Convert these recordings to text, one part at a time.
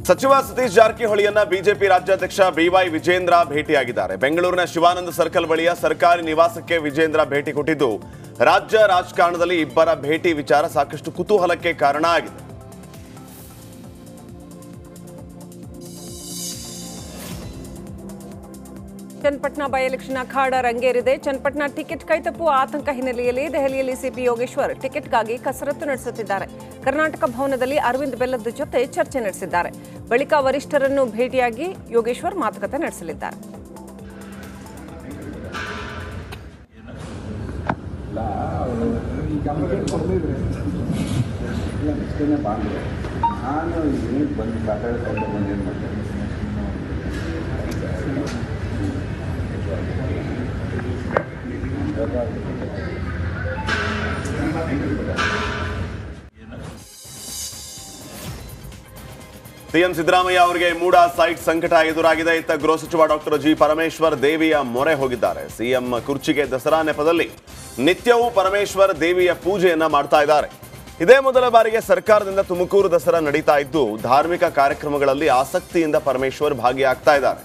ಸಚಿವ ಸತೀಶ್ ಜಾರಕಿಹೊಳಿಯನ್ನ ಬಿಜೆಪಿ ರಾಜ್ಯಾಧ್ಯಕ್ಷ ಬಿವೈ ವಿಜೇಂದ್ರ ಭೇಟಿಯಾಗಿದ್ದಾರೆ. ಬೆಂಗಳೂರಿನ ಶಿವಾನಂದ ಸರ್ಕಲ್ ಬಳಿಯ ಸರ್ಕಾರಿ ನಿವಾಸಕ್ಕೆ ವಿಜೇಂದ್ರ ಭೇಟಿ ಕೊಟ್ಟಿದ್ದು ರಾಜ್ಯ ರಾಜಕಾರಣದಲ್ಲಿ ಇಬ್ಬರ ಭೇಟಿ ವಿಚಾರ ಸಾಕಷ್ಟು ಕುತೂಹಲಕ್ಕೆ ಕಾರಣ ಆಗಿದೆ. ಚನ್ನಪಟ್ಟಣ ಬೈ ಎಲೆಕ್ಷನ್ ಅಖಾಡ ರಂಗೇರಿದೆ. ಚನ್ನಪಟ್ಟಣ ಟಿಕೆಟ್ ಕೈತಪ್ಪುವ ಆತಂಕ ಹಿನ್ನೆಲೆಯಲ್ಲಿ ದೆಹಲಿಯಲ್ಲಿ ಸಿಪಿ ಯೋಗೇಶ್ವರ್ ಟಿಕೆಟ್ಗಾಗಿ ಕಸರತ್ತು ನಡೆಸುತ್ತಿದ್ದಾರೆ. ಕರ್ನಾಟಕ ಭವನದಲ್ಲಿ ಅರವಿಂದ್ ಬೆಲ್ಲದ ಜೊತೆ ಚರ್ಚೆ ನಡೆಸಿದ್ದಾರೆ. ಬಳಿಕ ವರಿಷ್ಠರನ್ನು ಭೇಟಿಯಾಗಿ ಯೋಗೇಶ್ವರ್ ಮಾತುಕತೆ ನಡೆಸಲಿದ್ದಾರೆ. ಸಿಎಂ ಸಿದ್ದರಾಮಯ್ಯ ಅವರಿಗೆ ಮೂಡಾ ಸೈಟ್ ಸಂಕಟ ಎದುರಾಗಿದೆ. ಇತ್ತ ಗೃಹ ಸಚಿವ ಡಾಕ್ಟರ್ ಜಿ ಪರಮೇಶ್ವರ್ ದೇವಿಯ ಮೊರೆ ಹೋಗಿದ್ದಾರೆ. ಸಿಎಂ ಕುರ್ಚಿಗೆ ದಸರಾ ನೆಪದಲ್ಲಿ ನಿತ್ಯವೂ ಪರಮೇಶ್ವರ್ ದೇವಿಯ ಪೂಜೆಯನ್ನ ಮಾಡ್ತಾ ಇದ್ದಾರೆ. ಇದೇ ಮೊದಲ ಬಾರಿಗೆ ಸರ್ಕಾರದಿಂದ ತುಮಕೂರು ದಸರಾ ನಡೀತಾ ಇದ್ದು ಧಾರ್ಮಿಕ ಕಾರ್ಯಕ್ರಮಗಳಲ್ಲಿ ಆಸಕ್ತಿಯಿಂದ ಪರಮೇಶ್ವರ್ ಭಾಗಿಯಾಗ್ತಾ ಇದ್ದಾರೆ.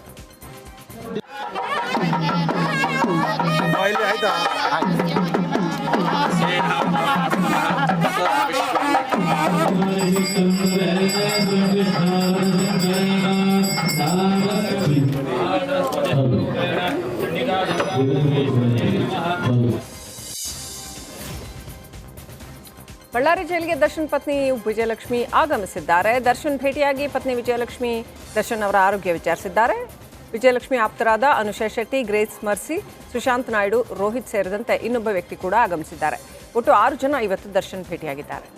ಬಳ್ಳಾರಿ ಜೈಲಿಗೆ ದರ್ಶನ್ ಪತ್ನಿ ವಿಜಯಲಕ್ಷ್ಮಿ ಆಗಮಿಸಿದ್ದಾರೆ. ದರ್ಶನ್ ಭೇಟಿಯಾಗಿ ಪತ್ನಿ ವಿಜಯಲಕ್ಷ್ಮಿ ದರ್ಶನ್ ಅವರ ಆರೋಗ್ಯ ವಿಚಾರಿಸಿದ್ದಾರೆ. ವಿಜಯಲಕ್ಷ್ಮಿ ಆಪ್ತರಾದ ಅನುಷಾ ಶೆಟ್ಟಿ, ಗ್ರೇಸ್ ಮರ್ಸಿ, ಸುಶಾಂತ್ ನಾಯ್ಡು, ರೋಹಿತ್ ಸೇರಿದಂತೆ ಇನ್ನೊಬ್ಬ ವ್ಯಕ್ತಿ ಕೂಡ ಆಗಮಿಸಿದ್ದಾರೆ. ಒಟ್ಟು 6 ಜನ ಇವತ್ತು ದರ್ಶನ್ ಭೇಟಿಯಾಗಿದ್ದಾರೆ.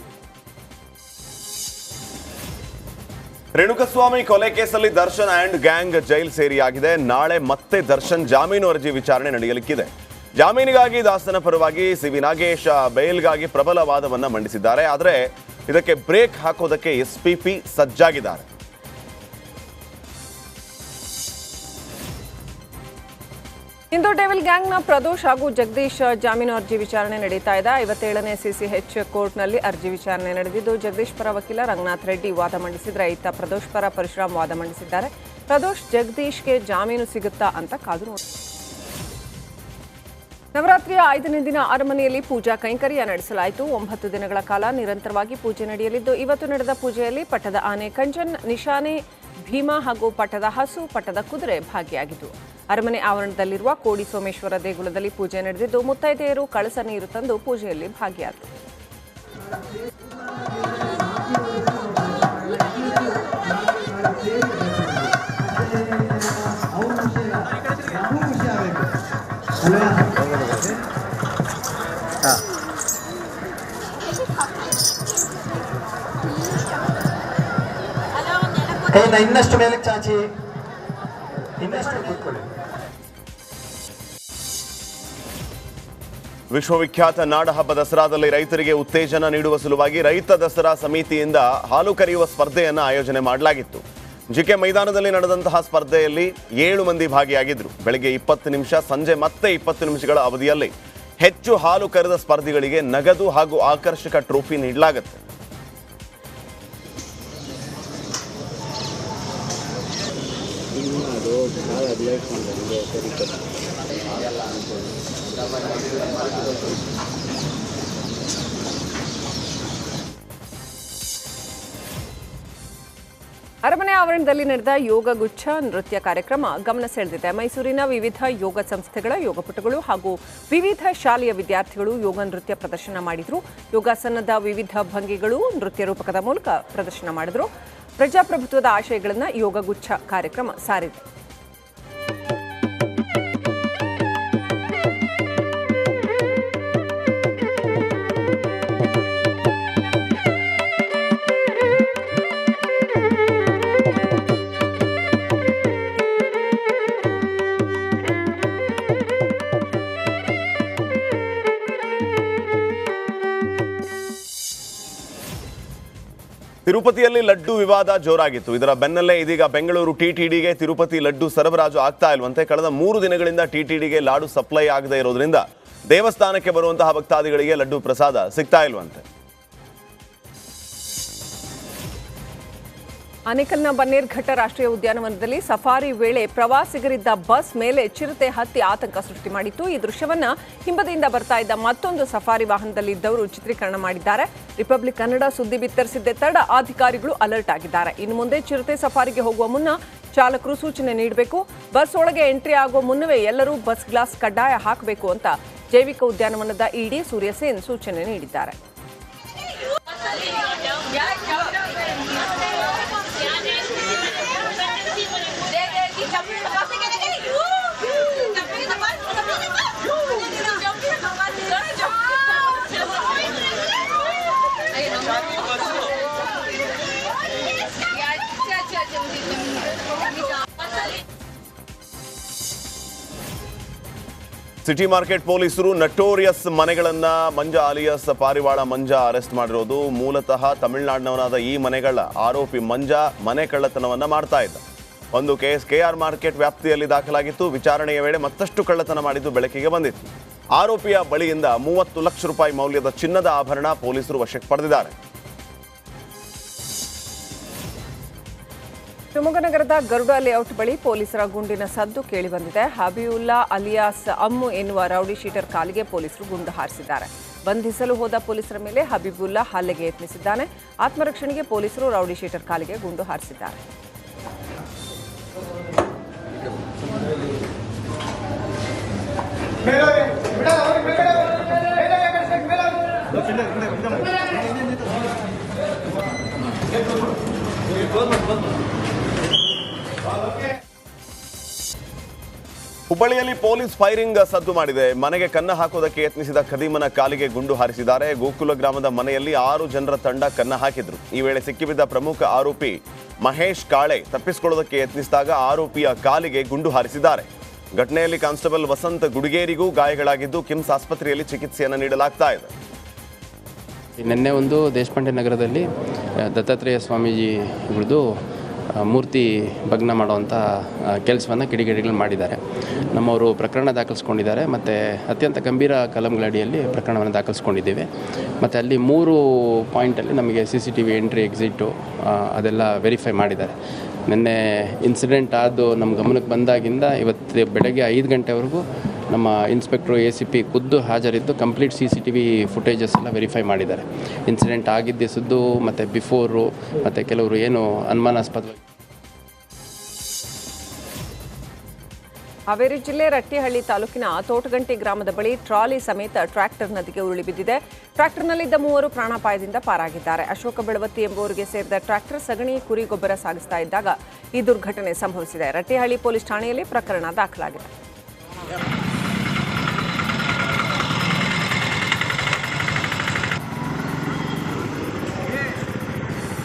ರೇಣುಕಸ್ವಾಮಿ ಕೊಲೆ ಕೇಸಲ್ಲಿ ದರ್ಶನ್ ಆ್ಯಂಡ್ ಗ್ಯಾಂಗ್ ಜೈಲ್ ಸೇರಿಯಾಗಿದೆ. ನಾಳೆ ಮತ್ತೆ ದರ್ಶನ್ ಜಾಮೀನು ಅರ್ಜಿ ವಿಚಾರಣೆ ನಡೆಯಲಿಕ್ಕಿದೆ. ಜಾಮೀನಿಗಾಗಿ ದಾಸನ ಪರವಾಗಿ ಸಿವಿ ನಾಗೇಶ್ ಬೇಲ್ಗಾಗಿ ಪ್ರಬಲ ವಾದವನ್ನ ಮಂಡಿಸಿದ್ದಾರೆ. ಆದರೆ ಇದಕ್ಕೆ ಬ್ರೇಕ್ ಹಾಕೋದಕ್ಕೆ ಎಸ್ಪಿಪಿ ಸಜ್ಜಾಗಿದ್ದಾರೆ. ಇಂದು ಡೆವಿಲ್ ಗ್ಯಾಂಗ್ನ ಪ್ರದೋಷ್ ಹಾಗೂ ಜಗದೀಶ್ ಜಾಮೀನು ಅರ್ಜಿ ವಿಚಾರಣೆ ನಡೀತಾ ಇದೆ. 57ನೇ ಸಿಸಿಎಚ್ ಕೋರ್ಟ್ನಲ್ಲಿ ಅರ್ಜಿ ವಿಚಾರಣೆ ನಡೆದಿದ್ದು ಜಗದೀಶ್ ಪರ ವಕೀಲ ರಂಗನಾಥ್ ರೆಡ್ಡಿ ವಾದ ಮಂಡಿಸಿದ್ರೆ ಇತ್ತ ಪ್ರದೋಷ್ ಪರ ಪರಶುರಾಮ್ ವಾದ ಮಂಡಿಸಿದ್ದಾರೆ. ಪ್ರದೋಷ್ ಜಗದೀಶ್ಗೆ ಜಾಮೀನು ಸಿಗುತ್ತಾ ಅಂತ ಕಾದು ನೋಡಿ. ನವರಾತ್ರಿಯ 5ನೇ ದಿನ ಅರಮನೆಯಲ್ಲಿ ಪೂಜಾ ಕೈಂಕರ್ಯ ನಡೆಸಲಾಯಿತು. 9 ದಿನಗಳ ಕಾಲ ನಿರಂತರವಾಗಿ ಪೂಜೆ ನಡೆಯಲಿದ್ದು ಇವತ್ತು ನಡೆದ ಪೂಜೆಯಲ್ಲಿ ಪಟ್ಟದ ಆನೆ ಕಂಚನ್, ನಿಶಾನೆ ಭೀಮಾ ಹಾಗೂ ಪಟ್ಟದ ಹಸು, ಪಟ್ಟದ ಕುದುರೆ ಭಾಗಿಯಾಗಿದ್ದವು. ಅರಮನೆ ಆವರಣದಲ್ಲಿರುವ ಕೋಡಿ ಸೋಮೇಶ್ವರ ದೇಗುಲದಲ್ಲಿ ಪೂಜೆ ನಡೆದಿದ್ದು ಮುತ್ತೈದೆಯರು ಕಳಸ ನೀರು ತಂದು ಪೂಜೆಯಲ್ಲಿ ಭಾಗಿಯಾದರು. ಇನ್ನಷ್ಟು ಮೇಲೆ ಚಾಚಿ, ಇನ್ನಷ್ಟು ಕೂತ್ಕೊಳ್ಳಿ. ವಿಶ್ವವಿಖ್ಯಾತ ನಾಡಹಬ್ಬ ದಸರಾದಲ್ಲಿ ರೈತರಿಗೆ ಉತ್ತೇಜನ ನೀಡುವ ಸಲುವಾಗಿ ರೈತ ದಸರಾ ಸಮಿತಿಯಿಂದ ಹಾಲು ಕರೆಯುವ ಸ್ಪರ್ಧೆಯನ್ನು ಆಯೋಜನೆ ಮಾಡಲಾಗಿತ್ತು. ಜಿಕೆ ಮೈದಾನದಲ್ಲಿ ನಡೆದಂತಹ ಸ್ಪರ್ಧೆಯಲ್ಲಿ 7 ಮಂದಿ ಭಾಗಿಯಾಗಿದ್ದರು. ಬೆಳಗ್ಗೆ 20 ನಿಮಿಷ, ಸಂಜೆ ಮತ್ತೆ 20 ನಿಮಿಷಗಳ ಅವಧಿಯಲ್ಲಿ ಹೆಚ್ಚು ಹಾಲು ಕರೆದ ಸ್ಪರ್ಧಿಗಳಿಗೆ ನಗದು ಹಾಗೂ ಆಕರ್ಷಕ ಟ್ರೋಫಿ ನೀಡಲಾಗುತ್ತೆ. ಅರಮನೆ ಆವರಣದಲ್ಲಿ ನಡೆದ ಯೋಗ ಗುಚ್ಛ ನೃತ್ಯ ಕಾರ್ಯಕ್ರಮ ಗಮನ ಸೆಳೆದಿದೆ. ಮೈಸೂರಿನ ವಿವಿಧ ಯೋಗ ಸಂಸ್ಥೆಗಳ ಯೋಗಪಟುಗಳು ಹಾಗೂ ವಿವಿಧ ಶಾಲೆಯ ವಿದ್ಯಾರ್ಥಿಗಳು ಯೋಗ ನೃತ್ಯ ಪ್ರದರ್ಶನ ಮಾಡಿದರು. ಯೋಗಾಸನದ ವಿವಿಧ ಭಂಗಿಗಳು ನೃತ್ಯ ರೂಪಕದ ಮೂಲಕ ಪ್ರದರ್ಶನ ಮಾಡಿದರು. ಪ್ರಜಾಪ್ರಭುತ್ವದ ಆಶಯಗಳನ್ನು ಯೋಗ ಗುಚ್ಛ ಕಾರ್ಯಕ್ರಮ ಸಾರಿದೆ. ತಿರುಪತಿಯಲ್ಲಿ ಲಡ್ಡು ವಿವಾದ ಜೋರಾಗಿತ್ತು. ಇದರ ಬೆನ್ನಲ್ಲೇ ಇದೀಗ ಬೆಂಗಳೂರು ಟಿಟಿಡಿಗೆ ತಿರುಪತಿ ಲಡ್ಡು ಸರಬರಾಜು ಆಗ್ತಾ ಇಲ್ವಂತೆ. ಕಳೆದ 3 ದಿನಗಳಿಂದ ಟಿಟಿಡಿಗೆ ಲಾಡು ಸಪ್ಲೈ ಆಗದೇ ಇರೋದ್ರಿಂದ ದೇವಸ್ಥಾನಕ್ಕೆ ಬರುವಂತಹ ಭಕ್ತಾದಿಗಳಿಗೆ ಲಡ್ಡು ಪ್ರಸಾದ ಸಿಗ್ತಾ ಇಲ್ವಂತೆ. ಆನೇಕಲ್ನ ಬನ್ನೇರ್ಘಟ್ಟ ರಾಷ್ಟ್ರೀಯ ಉದ್ಯಾನವನದಲ್ಲಿ ಸಫಾರಿ ವೇಳೆ ಪ್ರವಾಸಿಗರಿದ್ದ ಬಸ್ ಮೇಲೆ ಚಿರತೆ ಹತ್ತಿ ಆತಂಕ ಸೃಷ್ಟಿ ಮಾಡಿತ್ತು. ಈ ದೃಶ್ಯವನ್ನ ಹಿಂಬದಿಯಿಂದ ಬರ್ತಾ ಇದ್ದ ಮತ್ತೊಂದು ಸಫಾರಿ ವಾಹನದಲ್ಲಿದ್ದವರು ಚಿತ್ರೀಕರಣ ಮಾಡಿದ್ದಾರೆ. ರಿಪಬ್ಲಿಕ್ ಕನ್ನಡ ಸುದ್ದಿ ಬಿತ್ತರಿಸಿದ್ದೇ ತಡ ಅಧಿಕಾರಿಗಳು ಅಲರ್ಟ್ ಆಗಿದ್ದಾರೆ. ಇನ್ನು ಮುಂದೆ ಚಿರತೆ ಸಫಾರಿಗೆ ಹೋಗುವ ಮುನ್ನ ಚಾಲಕರು ಸೂಚನೆ ನೀಡಬೇಕು. ಬಸ್ ಒಳಗೆ ಎಂಟ್ರಿ ಆಗುವ ಮುನ್ನವೇ ಎಲ್ಲರೂ ಬಸ್ ಗ್ಲಾಸ್ ಕಡ್ಡಾಯ ಹಾಕಬೇಕು ಅಂತ ಜೈವಿಕ ಉದ್ಯಾನವನದ ಇಡಿ ಸೂರ್ಯಸೇನ್ ಸೂಚನೆ ನೀಡಿದ್ದಾರೆ. ಸಿಟಿ ಮಾರ್ಕೆಟ್ ಪೊಲೀಸರು ನಟೋರಿಯಸ್ ಮನೆಗಳನ್ನ ಮಂಜಾ ಅಲಿಯಾಸ್ ಪಾರಿವಾಳ ಮಂಜಾ ಅರೆಸ್ಟ್ ಮಾಡಿರೋದು. ಮೂಲತಃ ತಮಿಳುನಾಡಿನವನಾದ ಈ ಮನೆಗಳ ಆರೋಪಿ ಮಂಜಾ ಮನೆ ಕಳ್ಳತನವನ್ನ ಮಾಡ್ತಾ ಇದ್ದ. ಒಂದು ಕೇಸ್ ಕೆಆರ್ ಮಾರ್ಕೆಟ್ ವ್ಯಾಪ್ತಿಯಲ್ಲಿ ದಾಖಲಾಗಿತ್ತು. ವಿಚಾರಣೆಯ ವೇಳೆ ಮತ್ತಷ್ಟು ಕಳ್ಳತನ ಮಾಡಿದ್ದು ಬೆಳಕಿಗೆ ಬಂದಿತ್ತು. ಆರೋಪಿಯ ಬಳಿಯಿಂದ 30 ಲಕ್ಷ ರೂಪಾಯಿ ಮೌಲ್ಯದ ಚಿನ್ನದ ಆಭರಣ ಪೊಲೀಸರು ವಶಕ್ಕೆ ಪಡೆದಿದ್ದಾರೆ. ಶಿವಮೊಗ್ಗ ನಗರದ ಗರುಡ ಲೇಔಟ್ ಬಳಿ ಪೊಲೀಸರ ಗುಂಡಿನ ಸದ್ದು ಕೇಳಿಬಂದಿದೆ. ಹಬೀವುಲ್ಲಾ ಅಲಿಯಾಸ್ ಅಮ್ಮು ಎನ್ನುವ ರೌಡಿ ಶೀಟರ್ ಕಾಲಿಗೆ ಪೊಲೀಸರು ಗುಂಡು ಹಾರಿಸಿದ್ದಾರೆ. ಬಂಧಿಸಲು ಹೋದ ಪೊಲೀಸರ ಮೇಲೆ ಹಬೀಬುಲ್ಲಾ ಹಲ್ಲೆಗೆ ಯತ್ನಿಸಿದ್ದಾನೆ. ಆತ್ಮರಕ್ಷಣೆಗೆ ಪೊಲೀಸರು ರೌಡಿ ಶೀಟರ್ ಕಾಲಿಗೆ ಗುಂಡು ಹಾರಿಸಿದ್ದಾರೆ. ಹುಬ್ಬಳ್ಳಿಯಲ್ಲಿ ಪೊಲೀಸ್ ಫೈರಿಂಗ್ ಸದ್ದು ಮಾಡಿದೆ. ಮನೆಗೆ ಕನ್ನ ಹಾಕೋದಕ್ಕೆ ಯತ್ನಿಸಿದ ಖದೀಮನ ಕಾಲಿಗೆ ಗುಂಡು ಹಾರಿಸಿದ್ದಾರೆ. ಗೋಕುಲ ಗ್ರಾಮದ ಮನೆಯಲ್ಲಿ 6 ಜನರ ತಂಡ ಕನ್ನ ಹಾಕಿದ್ರು. ಈ ವೇಳೆ ಸಿಕ್ಕಿಬಿದ್ದ ಪ್ರಮುಖ ಆರೋಪಿ ಮಹೇಶ್ ಕಾಳೆ ತಪ್ಪಿಸಿಕೊಳ್ಳೋದಕ್ಕೆ ಯತ್ನಿಸಿದಾಗ ಆರೋಪಿಯ ಕಾಲಿಗೆ ಗುಂಡು ಹಾರಿಸಿದ್ದಾರೆ. ಘಟನೆಯಲ್ಲಿ ಕಾನ್ಸ್ಟೇಬಲ್ ವಸಂತ್ ಗುಡಿಗೇರಿಗೂ ಗಾಯಗಳಾಗಿದ್ದು ಕಿಮ್ಸ್ ಆಸ್ಪತ್ರೆಯಲ್ಲಿ ಚಿಕಿತ್ಸೆಯನ್ನು ನೀಡಲಾಗ್ತಾ ಇದೆ. ನಿನ್ನೆ ಒಂದು ದೇಶಪಾಂಡೆ ನಗರದಲ್ಲಿ ದತ್ತಾತ್ರೇಯ ಸ್ವಾಮೀಜಿ ಇವ್ರದ್ದು ಮೂರ್ತಿ ಭಗ್ನ ಮಾಡುವಂಥ ಕೆಲಸವನ್ನು ಕಿಡಿಗೇಡಿಗಳು ಮಾಡಿದ್ದಾರೆ. ನಮ್ಮವರು ಪ್ರಕರಣ ದಾಖಲಿಸ್ಕೊಂಡಿದ್ದಾರೆ ಮತ್ತು ಅತ್ಯಂತ ಗಂಭೀರ ಕಲಂಗಳಡಿಯಲ್ಲಿ ಪ್ರಕರಣವನ್ನು ದಾಖಲಿಸ್ಕೊಂಡಿದ್ದೇವೆ. ಮತ್ತು ಅಲ್ಲಿ 3 ಪಾಯಿಂಟಲ್ಲಿ ನಮಗೆ CCTV ಎಂಟ್ರಿ ಎಕ್ಸಿಟು ಅದೆಲ್ಲ ವೆರಿಫೈ ಮಾಡಿದ್ದಾರೆ. ನಿನ್ನೆ ಇನ್ಸಿಡೆಂಟ್ ಆದು ನಮ್ಮ ಗಮನಕ್ಕೆ ಬಂದಾಗಿಂದ ಇವತ್ತು ಬೆಳಗ್ಗೆ 5 ಗಂಟೆವರೆಗೂ ನಮ್ಮ ಇನ್ಸ್ಪೆಕ್ಟ್ರು ACP ಖುದ್ದು ಹಾಜರಿದ್ದು ಕಂಪ್ಲೀಟ್ CCTV ಫುಟೇಜಸ್ ಎಲ್ಲ ವೆರಿಫೈ ಮಾಡಿದ್ದಾರೆ. ಇನ್ಸಿಡೆಂಟ್ ಆಗಿದ್ದಿದ್ದು ಮತ್ತು ಬಿಫೋರು ಮತ್ತು ಕೆಲವರು ಏನು ಅನುಮಾನಾಸ್ಪದವಾಗಿ. ಹಾವೇರಿ ಜಿಲ್ಲೆ ರಟ್ಟಿಹಳ್ಳಿ ತಾಲೂಕಿನ ತೋಟಗಂಟಿ ಗ್ರಾಮದ ಬಳಿ ಟ್ರಾಲಿ ಸಮೇತ ಟ್ರ್ಯಾಕ್ಟರ್ ನದಿಗೆ ಉರುಳಿ ಬಿದ್ದಿದೆ. ಟ್ರ್ಯಾಕ್ಟರ್ನಲ್ಲಿದ್ದ 3 ಪ್ರಾಣಾಪಾಯದಿಂದ ಪಾರಾಗಿದ್ದಾರೆ. ಅಶೋಕ ಬೆಳವತ್ತಿ ಎಂಬುವರಿಗೆ ಸೇರಿದ ಟ್ರ್ಯಾಕ್ಟರ್ ಸಗಣಿ ಕುರಿ ಗೊಬ್ಬರ ಸಾಗಿಸ್ತಾ ಇದ್ದಾಗ ಈ ದುರ್ಘಟನೆ ಸಂಭವಿಸಿದೆ. ರಟ್ಟಿಹಳ್ಳಿ ಪೊಲೀಸ್ ಠಾಣೆಯಲ್ಲಿ ಪ್ರಕರಣ ದಾಖಲಾಗಿದೆ.